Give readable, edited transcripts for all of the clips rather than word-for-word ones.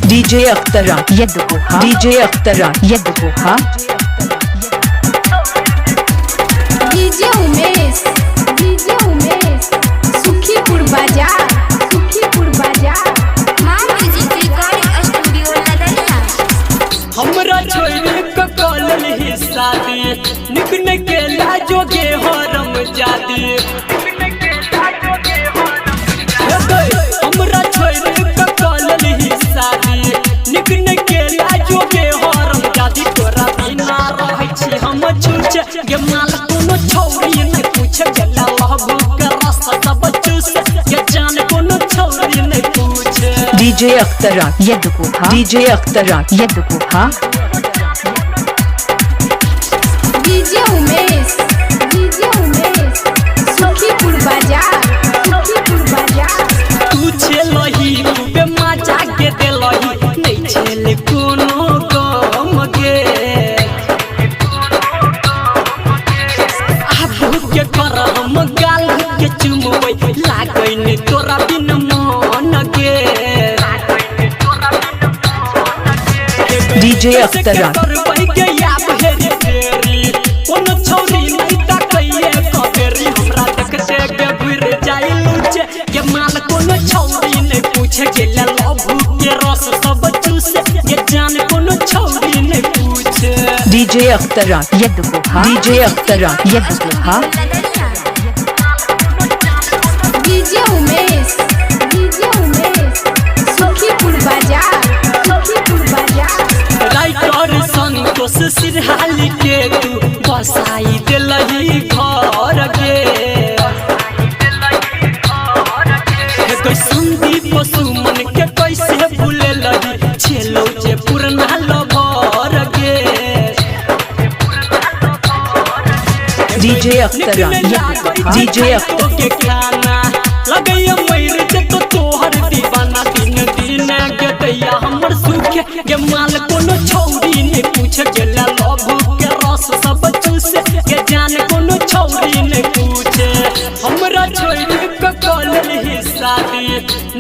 DJ अख्तरा यदुहा DJ अख्तरा यदुहा DJ Umesh Sukhipur बाजार मां music recording studio Ladania. हमरा छोड़ के कॉलेज ही शादी निकने के लाजोगे हरम जादी हमरा छोड़ के कॉलेज ही शादी निकने के लाजोगे हरम जादी तोरा बिना रहै छी हम छूचे ये माल कोनो छौरी नहीं पूछे गला लहबू के रास्ता सब चूस ये जान कोनो छौरी नहीं पूछे। DJ अख्तरा यदुहा DJ अख्तरा यदुहा DJ Umesh Sukhipur बाजार तू छेलही खूबे मजा के देलही नहीं छेले कोनो गम गे आबू के कर हम गाल के चुमबै लागै ने तोरा बिन मन गे DJ अख्तरा करबै के याब हेरी फेरी कोनो छौरी नहीं ताकैए कबेरी हमरा देखते के घुर जाई लूचे के माल कोनो छौरी नहीं पूछे के लभू के रस सब चूसे ये जान कोनो छौरी नहीं पूछे। DJ अख्तरा यदुहा DJ अख्तरा यदुहा DJ Umesh Sukhipur बाजार राइटर संतोष सिरहाली के तू बसाई देलही घर गे कोई संदीप सुमन के कैसे भूले लगी छेलो जे पुरना लभर गे DJ अख्तरा DJ अख्तरा के खाना लगैया मर जे तो तोहर दीवाना दिन दिन के दैया हमर सुखे के माल कोनो छौरी नहीं पूछे गेला लभू के रस सब चूसे के जान कोनो छौरी नहीं पूछे। हमरा छोड़ के कॉलेज ही शादी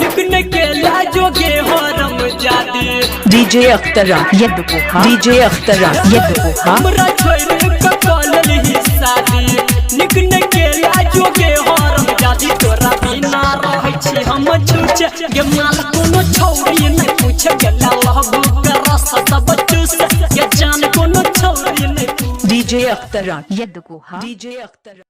निकने के लाजोगे हरम जादी DJ अख्तरा यदुहा DJ अख्तरा यदुहा हमरा छोड़ के कॉलेज ही शादी निकने के लाजोगे हरम जादी तोरा बिना रहै छी हम छूचे ये माल कोनो छौरी नहीं पूछे गेला लहबू के रस सब चूसे ये जान कोनो छौरी नहीं पूछे। DJ अख्तरा यदुहा DJ अख्तरा